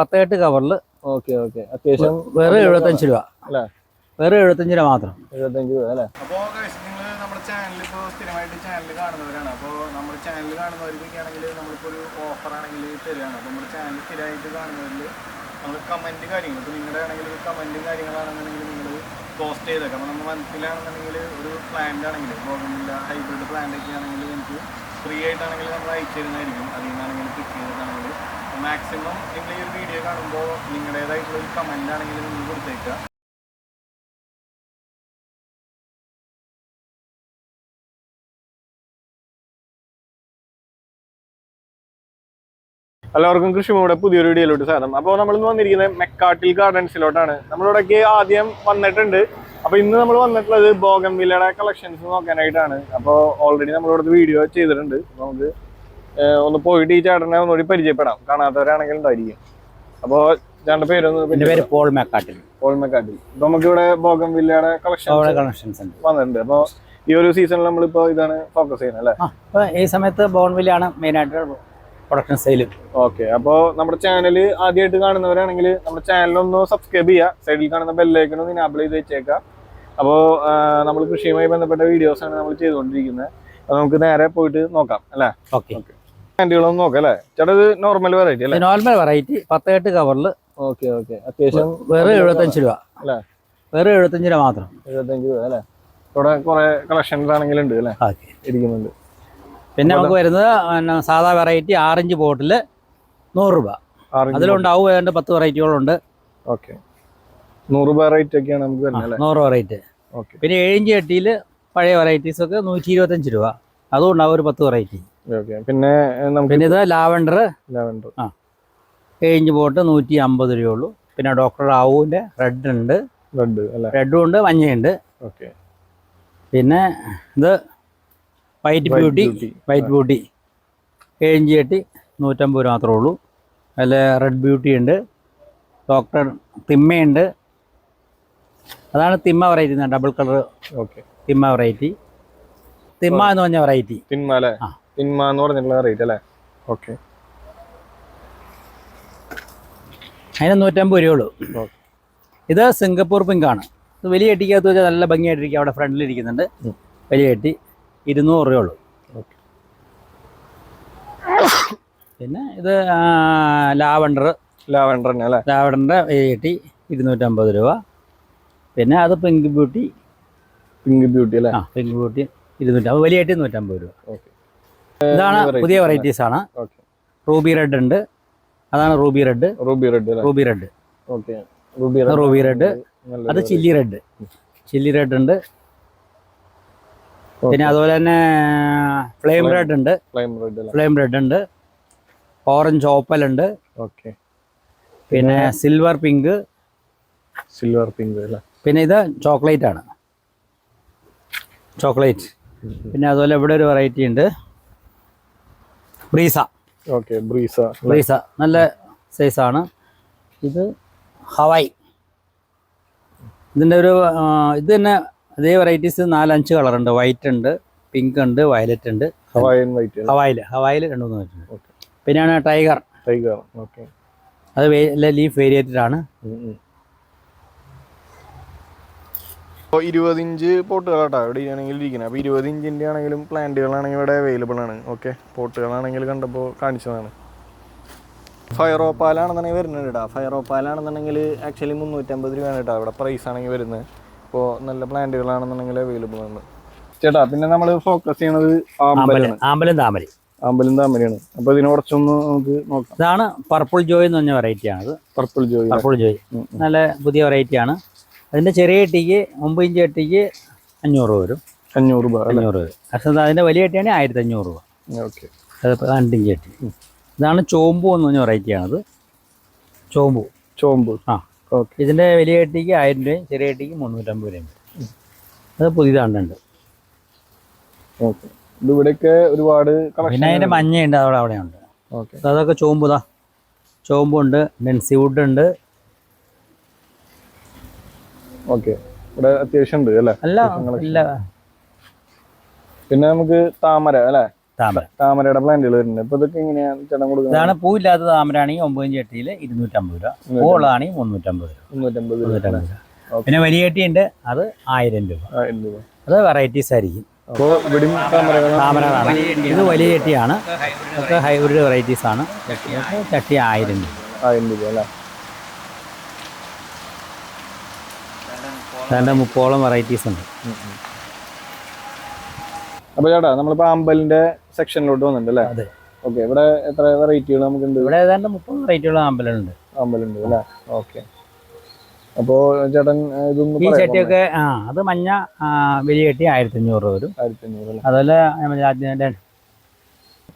18 കവറിൽ. Okay okay. അത്യാവശ്യം വെറും 75 രൂപ അല്ലേ? വെറും 75 രൂപ മാത്രം. 75 രൂപ അല്ലേ? അപ്പോൾ നിങ്ങൾ നമ്മുടെ ചാനൽ ഇപ്പോൾ സ്ഥിരമായിട്ട് ചാനൽ കാണുന്നവരാണ്. അപ്പോൾ നമ്മുടെ ചാനൽ കാണുന്നവർക്കൊക്കെ ആണെങ്കിൽ നമ്മളിപ്പോൾ ഒരു ഓഫർ ആണെങ്കിൽ തരികയാണ്. അപ്പോൾ നമ്മുടെ ചാനൽ സ്ഥിരമായിട്ട് കാണുന്നവരിൽ നമ്മൾ കമൻറ്റ് കാര്യങ്ങൾ, ഇപ്പോൾ നിങ്ങളുടെ ആണെങ്കിൽ കമൻറ്റും കാര്യങ്ങളാണെന്നുണ്ടെങ്കിൽ നിങ്ങൾ പോസ്റ്റ് ചെയ്തേക്കാം. അപ്പോൾ നമ്മൾ മന്തിലാണെന്നുണ്ടെങ്കിൽ ഒരു പ്ലാന്റ് ആണെങ്കിൽ ബോഗൺവില്ല ഹൈബ്രിഡ് പ്ലാന്റ് ഒക്കെ ആണെങ്കിൽ എനിക്ക് ഫ്രീ ആയിട്ടാണെങ്കിൽ നമ്മൾ അയച്ചു തരുന്നതായിരിക്കും. അതിൽ നിന്നാണെങ്കിൽ പിക്ക് ചെയ്തിട്ടാണെങ്കിൽ മാക്സിമം നിങ്ങൾ ഈ ഒരു വീഡിയോ കാണുമ്പോൾ നിങ്ങളുടേതായിട്ടുള്ള ഒരു കമൻ്റ് ആണെങ്കിൽ നിങ്ങൾ കൊടുത്തേക്കുക. എല്ലാവർക്കും കൃഷിയുടെ പുതിയൊരു വീഡിയോയിലോട്ട് സ്വാഗതം. അപ്പോൾ നമ്മളിന്ന് വന്നിരിക്കുന്നത് മെക്കാട്ടിൽ ഗാർഡൻസിലോട്ടാണ്. നമ്മളിവിടേക്ക് ആദ്യം വന്നിട്ടുണ്ട്. അപ്പോൾ ഇന്ന് നമ്മൾ വന്നിട്ടുള്ളത് ബോഗൺവില്ലയുടെ കളക്ഷൻസ് നോക്കാനായിട്ടാണ്. അപ്പോൾ ഓൾറെഡി നമ്മളിവിടുത്തെ വീഡിയോ ചെയ്തിട്ടുണ്ട്. നമുക്ക് ഒന്ന് പോയിട്ട് ഈ ചേട്ടനെ ഒന്നുകൂടി പരിചയപ്പെടാം, കാണാത്തവരാണെങ്കിൽ ഉണ്ടായിരിക്കും. അപ്പോൾ ചേട്ടൻ്റെ പേര് പോൾ മെക്കാട്ടിൽ. ഇപ്പൊ നമുക്കിവിടെ ബോഗൺവില്ലയുടെ കളക്ഷൻസ് വന്നിട്ടുണ്ട്. അപ്പോൾ ഈ ഒരു സീസണിൽ നമ്മളിപ്പോ ഇതാണ് ഫോക്കസ് ചെയ്യുന്നത് അല്ലേ? ഈ സമയത്ത് ബോഗൺവില്ലയാണ് മെയിനായിട്ട് പ്രൊഡക്ഷൻ സെയിൽ. ഓക്കെ. അപ്പോൾ നമ്മുടെ ചാനൽ ആദ്യമായിട്ട് കാണുന്നവരാണെങ്കിൽ നമ്മുടെ ചാനലൊന്ന് സബ്സ്ക്രൈബ് ചെയ്യുക. സൈഡിൽ കാണുന്ന ബെല്ലൈക്കൺ ഒന്ന് ഇനാബിൾ ചെയ്ത് വെച്ചേക്കാം. അപ്പോൾ നമ്മൾ കൃഷിയുമായി ബന്ധപ്പെട്ട വീഡിയോസാണ് നമ്മൾ ചെയ്തുകൊണ്ടിരിക്കുന്നത്. അപ്പോൾ നമുക്ക് നേരെ പോയിട്ട് നോക്കാം അല്ലേ? ഓക്കെ. പ്ലാന്റുകളൊന്നും നോക്കാം അല്ലേ ചേട്ടാ? ഇത് നോർമൽ വെറൈറ്റി അല്ലേ? നോർമൽ വെറൈറ്റി 18 കവറിൽ. Okay okay. അത്യാവശ്യം വെറും 75 രൂപ അല്ലേ? വെറും 75 രൂപ മാത്രം. 75 രൂപ അല്ലേ? ഇവിടെ കുറെ കളക്ഷൻസ് ആണെങ്കിലും ഉണ്ട് അല്ലേ? ഇരിക്കുന്നുണ്ട്. പിന്നെ നമുക്ക് വരുന്നത് സാധാ വെറൈറ്റി 6 ഇഞ്ച് ബോട്ടിൽ 100 രൂപ. അതിലുണ്ടാവും ഏതാണ്ട് 10 വെറൈറ്റികളുണ്ട്. ഓക്കെ. 100 വെറൈറ്റി ഒക്കെയാണ് നമുക്ക് വരുന്നത്. 100 വെറൈറ്റി. പിന്നെ 7 ഇഞ്ച് ചട്ടിയിൽ പഴയ വെറൈറ്റീസ് ഒക്കെ 125 രൂപ. അതും ഉണ്ടാവും ഒരു 10 വെറൈറ്റി. പിന്നെ ഇത് ലാവൻഡർ 7 ഇഞ്ച് ബോട്ട് 150 രൂപയുള്ളൂ. പിന്നെ ഡോക്ടർ റാവുവിൻ്റെ റെഡ് ഉണ്ട്, റെഡും ഉണ്ട്, മഞ്ഞയുണ്ട്. പിന്നെ ഇത് വൈറ്റ് ബ്യൂട്ടി 7 ഇഞ്ച് ചട്ടി 150 രൂപ മാത്രമേ ഉള്ളൂ. അതിൽ റെഡ് ബ്യൂട്ടി ഉണ്ട്, ഡോക്ടർ തിമ്മയുണ്ട്. അതാണ് Thimma variety, double colour. Okay. Thimma variety, Thimma എന്ന് പറഞ്ഞ വെറൈറ്റി. തിന്മ അല്ലേ? തിന്മ എന്ന് പറഞ്ഞിട്ടുള്ള വെറൈറ്റി അല്ലേ? ഓക്കെ. അതിന് 150 രൂപയുള്ളൂ. ഇത് സിംഗപ്പൂർ പിങ്കാണ്. ഇത് വലിയ ചട്ടിക്കകത്ത് വെച്ചാൽ നല്ല ഭംഗിയായിട്ടിരിക്കും. അവിടെ ഫ്രണ്ടിലിരിക്കുന്നുണ്ട്. വലിയ ചട്ടി 200 രൂപയുള്ളൂ. പിന്നെ ഇത് ലാവൻഡറിൻ്റെ ചട്ടി 250 രൂപ. പിന്നെ അത് പിങ്ക് ബ്യൂട്ടി അല്ലേ? Pink beauty 250. വലിയ ചട്ടി 150 രൂപ. ഇതാണ് പുതിയ വെറൈറ്റീസ് ആണ്. റൂബി റെഡ് ഉണ്ട്. അതാണ് റൂബി റെഡ്. അത് ചില്ലി റെഡ് ഉണ്ട്. പിന്നെ അതുപോലെ തന്നെ ഫ്ലെയിം റെഡ് ഉണ്ട്. ഓറഞ്ച് ഓപ്പൽ ഉണ്ട്. പിന്നെ സിൽവർ പിങ്ക്. പിന്നെ ഇത് ചോക്ലേറ്റ് ആണ്. പിന്നെ അതുപോലെ ഇവിടെ ഒരു വെറൈറ്റി ഉണ്ട്, ബ്രീസ. നല്ല സൈസാണ്. ഇത് ഹവായ്. ഇതിൻ്റെ ഒരു ഇത് തന്നെ അതേ വെറൈറ്റീസ് 4-5 കളറുണ്ട്. വൈറ്റ് ഉണ്ട്, പിങ്ക് ഉണ്ട്, വയലറ്റ് ഉണ്ട്. ഹവായിൽ 2-3 വെച്ചിട്ടുണ്ട്. പിന്നെയാണ് ടൈഗർ. അത് ലീഫ് വേരിയേറ്റഡ് ആണ്. 20 ഇഞ്ച് പോട്ടുകളാട്ടോ ഇവിടെ ആണെങ്കിൽ ഇരിക്കുന്നത്. അപ്പോൾ 20 ഇഞ്ചിൻ്റെ ആണെങ്കിലും പ്ലാന്റുകളാണെങ്കിൽ ഇവിടെ അവൈലബിൾ ആണ്. ഓക്കെ. പോട്ടുകളാണെങ്കിൽ കണ്ടപ്പോൾ കാണിച്ചതാണ്. ഫയറോപ്പാലാണെന്നുണ്ടെങ്കിൽ വരുന്നുണ്ട് കേട്ടോ. ഫയറോപ്പാലാണെന്നുണ്ടെങ്കിൽ ആക്ച്വലി 350 രൂപയാണ് കേട്ടോ ഇവിടെ പ്രൈസ് ആണെങ്കിൽ വരുന്നത്. ഇപ്പോൾ നല്ല പ്ലാന്റുകളാണെന്നുണ്ടെങ്കിൽ അവൈലബിൾ ആണ് ചേട്ടാ. പിന്നെ നമ്മൾ ഫോക്കസ് ചെയ്യണത് ആമ്പലും താമരയാണ്. അപ്പോൾ ഇതിനെ കുറച്ചൊന്ന് നമുക്ക് നോക്കാം. ഇതാണ് പർപ്പിൾ ജോയ് എന്ന് പറഞ്ഞ വെറൈറ്റിയാണത്. പർപ്പിൾ ജോയ് നല്ല പുതിയ വെറൈറ്റിയാണ്. അതിൻ്റെ ചെറിയ ചട്ടിക്ക് 9 ഇഞ്ച് ചട്ടിക്ക് 500 രൂപ വരും. 500 രൂപ. പക്ഷേ അതിൻ്റെ വലിയ ചട്ടിയാണ് 1500 രൂപ. ഓക്കെ. അത് 2 ഇഞ്ച് ചട്ടി. ഇതാണ് ചോമ്പു എന്ന് പറഞ്ഞ വെറൈറ്റിയാണത്. ചോമ്പു. ഇതിൻ്റെ വലിയ ചട്ടിക്ക് 1000 രൂപയും ചെറിയ ചട്ടിക്ക് 350 രൂപയും. അത് പുതിയതാണ്ടുണ്ട്. ഓക്കെ. ഇവിടെയൊക്കെ ഒരുപാട്. പിന്നെ അതിൻ്റെ മഞ്ഞയുണ്ട്, അവിടെയുണ്ട്. അതൊക്കെ ചോമ്പുണ്ട്. ഡെൻസി വുഡ് ഉണ്ട്. ഓക്കെ. ഇവിടെ അത്യാവശ്യം ഉണ്ട് അല്ലേ? അല്ല. പിന്നെ നമുക്ക് താമര അല്ലേ? താമരയുടെ പ്ലാന്റുകൾ വരുന്നുണ്ട്. ഇപ്പൊ ഇതൊക്കെ എങ്ങനെയാണ് ചേട്ടൻ കൊടുക്കുന്നത്? ഇതാണ് പൂവില്ലാത്ത താമരാണെങ്കിൽ 9 ചട്ടിയിൽ 250 രൂപ, പൂവുള്ളതാണെങ്കിൽ 350 രൂപ. 350 രൂപ. പിന്നെ വലിയ ചട്ടി ഉണ്ട്, അത് 1000 രൂപ. അത് വെറൈറ്റീസ് ആയിരിക്കും. അപ്പോൾ ഇവിടെയും താമരകളാണ്. ഇത് വലിയ ചട്ടിയാണ്, ഇതൊക്കെ ഹൈബ്രിഡ് വെറൈറ്റീസ് ആണ്. ചട്ടി 1000 രൂപ. 1000 രൂപ അല്ലേ? അതിൻ്റെ 30ഓളം വെറൈറ്റീസ് ഉണ്ട്. അപ്പോൾ ചേട്ടാ നമ്മളിപ്പോ അമ്പലിന്റെ സെക്ഷനിലോട്ട് വന്നിട്ടുണ്ട് അല്ലേ? അതെ. ഓക്കെ, ഇവിടെ എത്ര വെറൈറ്റികൾ നമുക്കുണ്ട്? ഇവിടെ ഏതാണ്ട് 30 വെറൈറ്റിയുള്ള അമ്പലമുണ്ട്. അമ്പലുണ്ട് അല്ലേ? ഓക്കെ. അപ്പോൾ ചേട്ടൻ ഇതൊന്നും ഈ ചട്ടിയൊക്കെ അത് മഞ്ഞ വലിയ ചട്ടി 1500 രൂപ വരും. 1500 അല്ലേ? അതുപോലെ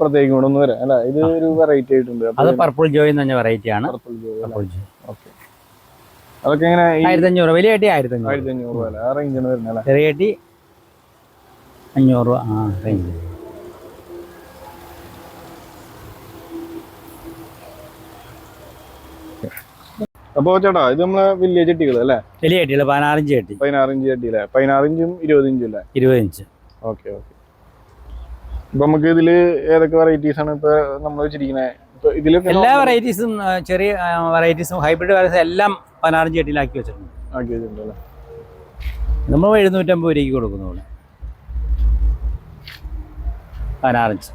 പ്രത്യേകം കൂടെ ഒന്ന് വരാം അല്ല, ഇത് ഒരു വെറൈറ്റി ആയിട്ടുണ്ട്. അത് പർപ്പിൾ ജോയ് എന്ന് പറഞ്ഞ വെറൈറ്റി ആണ്. പർപ്പിൾ ജോയ്. ഓക്കെ, അതൊക്കെ എങ്ങനെ? 1500 രൂപ. വലിയ ചട്ടി 1500 രൂപ അല്ലേ? ആ റേഞ്ചാണ് വരുന്നത് അല്ലേ? ചെറിയ ചട്ടി 500 രൂപ റേഞ്ച്. അപ്പോൾ ചേട്ടാ ഇത് നമ്മളെ വലിയ ചട്ടികൾ അല്ലേ? വലിയ ചട്ടികൾ 16 ഇഞ്ച് ചട്ടി. 16 ഇഞ്ച് ചട്ടി അല്ലേ? 16 ഇഞ്ചും 20 ഇഞ്ചും അല്ലേ? 20 ഇഞ്ച്. ഓക്കെ. ഇപ്പൊ നമുക്ക് ഇതില് ഏതൊക്കെ വെറൈറ്റീസ് ആണ് ഇപ്പൊ നമ്മൾ വെച്ചിരിക്കുന്നത്? ഇതിലൊക്കെ എല്ലാ വെറൈറ്റീസും, ചെറിയ വെറൈറ്റീസും ഹൈബ്രിഡ് വെറൈറ്റീസും എല്ലാം 16 ഇഞ്ച് ചട്ടിയിലാക്കി വെച്ചിട്ടുണ്ട്. നമ്മൾ 750 രൂപയ്ക്ക് കൊടുക്കുന്നു ഇവിടെ 16 ഇഞ്ച്.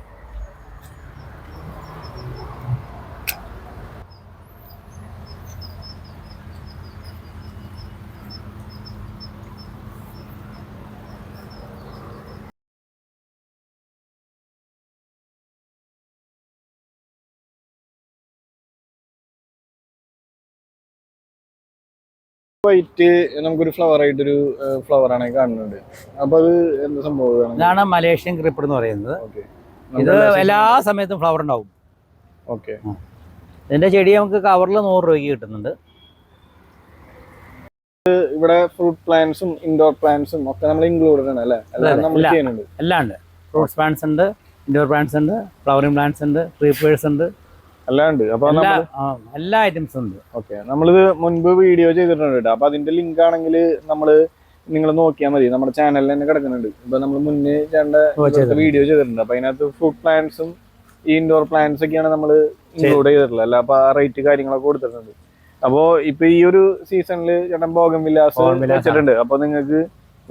വൈറ്റ് നമുക്കൊരു ഫ്ലവർ ആയിട്ടൊരു ഫ്ലവർ ആണ് കാണുന്നുണ്ട്. അപ്പൊ അത് എന്താ സംഭവം? ഇതാണ് മലേഷ്യൻ ക്രീപ്പർ എന്ന് പറയുന്നത്. ഇത് എല്ലാ സമയത്തും ഫ്ലവർ ഉണ്ടാവും. ഓക്കെ. ഇതിന്റെ ചെടി നമുക്ക് കവറിൽ 100 രൂപയ്ക്ക് കിട്ടുന്നുണ്ട്. ഇവിടെ ഫ്രൂട്ട് പ്ലാന്റ്സും ഇൻഡോർ പ്ലാന്റ്സും ഒക്കെ നമ്മൾ ഇൻക്ലൂഡഡ് ആണ് അല്ലേ? എല്ലാം ഉണ്ട്. ഫ്രൂട്ട്സ് പ്ലാന്റ്സ് ഉണ്ട്, ഇൻഡോർ പ്ലാന്റ്സ് ഉണ്ട്, ഫ്ലവറിംഗ് പ്ലാന്റ്സ് ഉണ്ട്, ക്രീപ്പേഴ്സ് ഉണ്ട്, എല്ലാം ഉണ്ട്. അപ്പൊ എല്ലാ ഐറ്റംസും ഉണ്ട്. ഓക്കെ. നമ്മളിത് മുൻപ് വീഡിയോ ചെയ്തിട്ടുണ്ട് കേട്ടോ. അപ്പൊ അതിന്റെ ലിങ്ക് ആണെങ്കിൽ നിങ്ങൾ നോക്കിയാൽ മതി, നമ്മുടെ ചാനലിൽ തന്നെ കിടക്കുന്നുണ്ട്. ഇപ്പൊ നമ്മൾ മുന്നേ വീഡിയോ ചെയ്തിട്ടുണ്ട്. അപ്പൊ അതിനകത്ത് ഫ്രൂട്ട് പ്ലാന്റ്സും ഈ ഇൻഡോർ പ്ലാന്റ്സ് ഒക്കെയാണ് നമ്മൾ ഇൻക്ലൂഡ് ചെയ്തിട്ടുള്ളത് അല്ല? അപ്പൊ ആ റേറ്റ് കാര്യങ്ങളൊക്കെ കൊടുത്തിട്ടുണ്ട്. അപ്പോ ഇപ്പൊ ഈ ഒരു സീസണിൽ ചേട്ടൻ ബോഗൻവില്ലാസ് വെച്ചിട്ടുണ്ട്. അപ്പൊ നിങ്ങൾക്ക്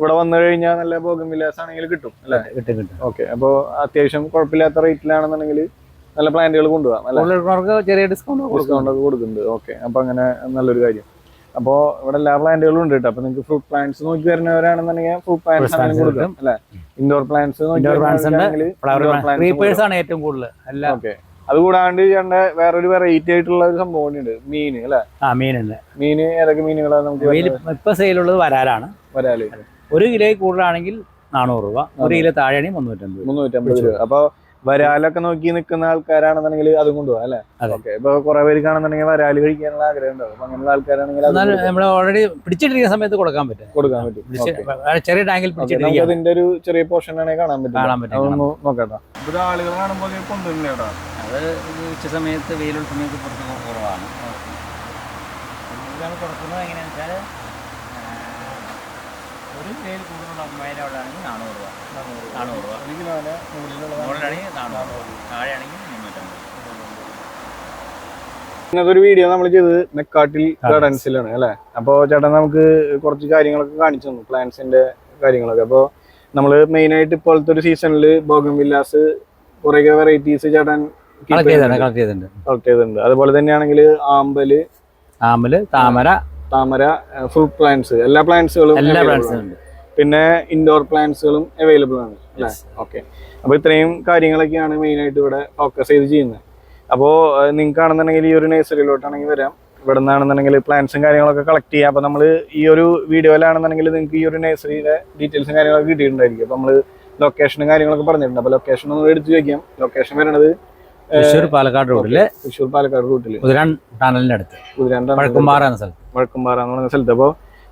ഇവിടെ വന്നു കഴിഞ്ഞാൽ നല്ല ബോഗൻവില്ലാസ് ആണെങ്കിൽ കിട്ടും അല്ലെ? കിട്ടും. ഓക്കെ. അപ്പൊ അത്യാവശ്യം കുഴപ്പമില്ലാത്ത റേറ്റിലാണെന്നുണ്ടെങ്കിൽ നല്ല പ്ലാന്റുകൾ കൊണ്ടുപോകാം അല്ലെ? ചെറിയ ഡിസ്കൗണ്ട് ഒക്കെ കൊടുക്കുന്നുണ്ട്. ഓക്കെ. അപ്പൊ അങ്ങനെ നല്ലൊരു കാര്യം. അപ്പോൾ ഇവിടെ എല്ലാ പ്ലാന്റുകളും ഉണ്ട് കേട്ടോ. അപ്പൊ നിങ്ങൾക്ക് ഫ്രൂട്ട് പ്ലാന്റ്സ് നോക്കി വരുന്നവരാണെന്നുണ്ടെങ്കിൽ ഫ്രൂട്ട് പ്ലാന്റ്സ് ആണെങ്കിലും കൊടുക്കാം അല്ലെ? ഇൻഡോർ പ്ലാന്റ്സ് ആണ് ഏറ്റവും കൂടുതൽ. ഓക്കെ. അതുകൂടാണ്ട് ചേട്ടൻ്റെ വേറൊരു വെറൈറ്റി ആയിട്ടുള്ള ഒരു സംഭവം ഉണ്ട്, മീൻ അല്ലെ? മീനുണ്ട്. മീന് ഏതൊക്കെ മീനുകളാണ് നമുക്ക് ഇപ്പൊ സെയിലുള്ളത്? വരാലാണ്. വരാല് 1 കിലോ കൂടുതലാണെങ്കിൽ 400 രൂപ, 1 കിലോ താഴെയാണെങ്കിൽ 350 രൂപ. അപ്പൊ വരാലൊക്കെ നോക്കി നിൽക്കുന്ന ആൾക്കാരാണെന്നുണ്ടെങ്കിൽ അതും കൊണ്ടുപോകാം അല്ലെ? ഓക്കെ. ഇപ്പൊ കുറെ പേര് കാണുന്നുണ്ടെങ്കിൽ വരാല് കഴിക്കാനുള്ള ആഗ്രഹം ഉണ്ടാവും. അപ്പൊ അങ്ങനെയുള്ള ആൾക്കാരാണെങ്കിൽ നമ്മൾ ഓൾറെഡി പിടിച്ചിട്ടിരിക്കുന്ന സമയത്ത് കൊടുക്കാൻ പറ്റും. ചെറിയ ടാങ്കിൽ അതിന്റെ ഒരു ചെറിയ പോർഷൻ ആണെങ്കിൽ കാണാൻ പറ്റും. നോക്കട്ടോ. ഇവിടെ ആളുകൾ കാണുമ്പോൾ കൊണ്ടുവരുന്നേടാ. അത് ഉച്ച സമയത്ത്, വെയിലുള്ള സമയത്ത് പുറത്ത് കുറവാണ്. കൊടുക്കുന്നത് എങ്ങനെയാണെന്ന് വെച്ചാൽ 1 കിലോയിൽ കൂടുതലുള്ള അമ്മയിലാണെങ്കിൽ 400 രൂപ. 400 രൂപ. 1 കിലോന് മുകളിലാണെങ്കിൽ 400 രൂപ, താഴെയാണെങ്കിൽ 350. ഇങ്ങനത്തെ ഒരു വീഡിയോ നമ്മൾ ചെയ്തത് മെക്കാട്ടിൽ ഗാർഡൻസിലാണ് അല്ലെ? അപ്പോൾ ചേട്ടൻ നമുക്ക് കുറച്ച് കാര്യങ്ങളൊക്കെ കാണിച്ചു തന്നു, പ്ലാന്റ്സിന്റെ കാര്യങ്ങളൊക്കെ. അപ്പോൾ നമ്മൾ മെയിൻ ആയിട്ട് ഇപ്പോഴത്തെ ഒരു സീസണിൽ ബോഗൻവില്ലാസ് കുറെ വെറൈറ്റീസ് ചേട്ടൻ കളക്ട് ചെയ്തിട്ടുണ്ട്. അതുപോലെ തന്നെയാണെങ്കിൽ ആമ്പല്, താമര, ഫ്രൂട്ട് പ്ലാന്റ്സ്, എല്ലാ പ്ലാന്റ്സുകളും ഉണ്ട്. പിന്നെ ഇൻഡോർ പ്ലാന്റ്സുകളും അവൈലബിൾ ആണ് അല്ലേ? ഓക്കെ. അപ്പോൾ ഇത്രയും കാര്യങ്ങളൊക്കെയാണ് മെയിൻ ആയിട്ട് ഇവിടെ ഫോക്കസ് ചെയ്ത് ചെയ്യുന്നത്. അപ്പോൾ നിങ്ങൾക്ക് ആണെന്നുണ്ടെങ്കിൽ ഈ ഒരു നഴ്സറിയിലോട്ടാണെങ്കിൽ വരാം. ഇവിടെ നിന്നാണെന്നുണ്ടെങ്കിൽ പ്ലാന്റ്സും കാര്യങ്ങളൊക്കെ കളക്ട് ചെയ്യാം. അപ്പോൾ നമ്മൾ ഈ ഒരു വീഡിയോയിലാണെന്നുണ്ടെങ്കിൽ നിങ്ങൾക്ക് ഈ ഒരു നഴ്സറിയുടെ ഡീറ്റെയിൽസും കാര്യങ്ങളൊക്കെ കിട്ടിയിട്ടുണ്ടായിരിക്കും. അപ്പോൾ നമ്മൾ ലൊക്കേഷനും കാര്യങ്ങളൊക്കെ പറഞ്ഞിട്ടുണ്ട്. അപ്പോൾ ലൊക്കേഷൻ ഒന്ന് എടുത്ത് വയ്ക്കാം. ലൊക്കേഷൻ വരുന്നത് തൃശ്ശൂർ പാലക്കാട് റൂട്ടില്, വഴക്കുംപാറ എന്ന് പറഞ്ഞ സ്ഥലത്ത്. അപ്പോൾ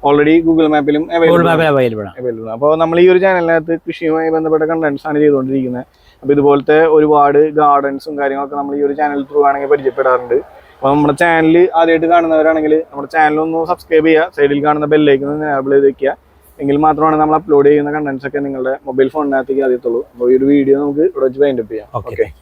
ഓൾറെഡി ഗൂഗിൾ മാപ്പിലും അവൈലബിൾ ആണ്. അപ്പോൾ നമ്മൾ ഈ ഒരു ചാനലിനകത്ത് കൃഷിയുമായി ബന്ധപ്പെട്ട കണ്ടന്റ്സ് ആണ് ചെയ്തുകൊണ്ടിരിക്കുന്നത്. അപ്പോൾ ഇതുപോലത്തെ ഒരുപാട് ഗാർഡൻസും കാര്യങ്ങളൊക്കെ നമ്മൾ ഈ ഒരു ചാനൽ ത്രൂ ആണെങ്കിൽ പരിചയപ്പെടാറുണ്ട്. അപ്പോൾ നമ്മുടെ ചാനൽ ആദ്യമായിട്ട് കാണുന്നവരാണെങ്കിൽ നമ്മുടെ ചാനൽ ഒന്ന് സബ്സ്ക്രൈബ് ചെയ്യുക, സൈഡിൽ കാണുന്ന ബെല്ലേക്ക് ഒന്ന് എനേബിൾ ചെയ്ത് വെക്കുക. എങ്കിൽ മാത്രമാണ് നമ്മൾ അപ്ലോഡ് ചെയ്യുന്ന കണ്ടന്റ്സ് ഒക്കെ നിങ്ങളുടെ മൊബൈൽ ഫോണിനകത്തേക്ക് ആദ്യത്തുള്ളൂ. അപ്പോൾ ഈ ഒരു വീഡിയോ നമുക്ക് ഇവിടെ വെച്ച് വൈൻഡപ്പ് ചെയ്യാം. ഓക്കെ.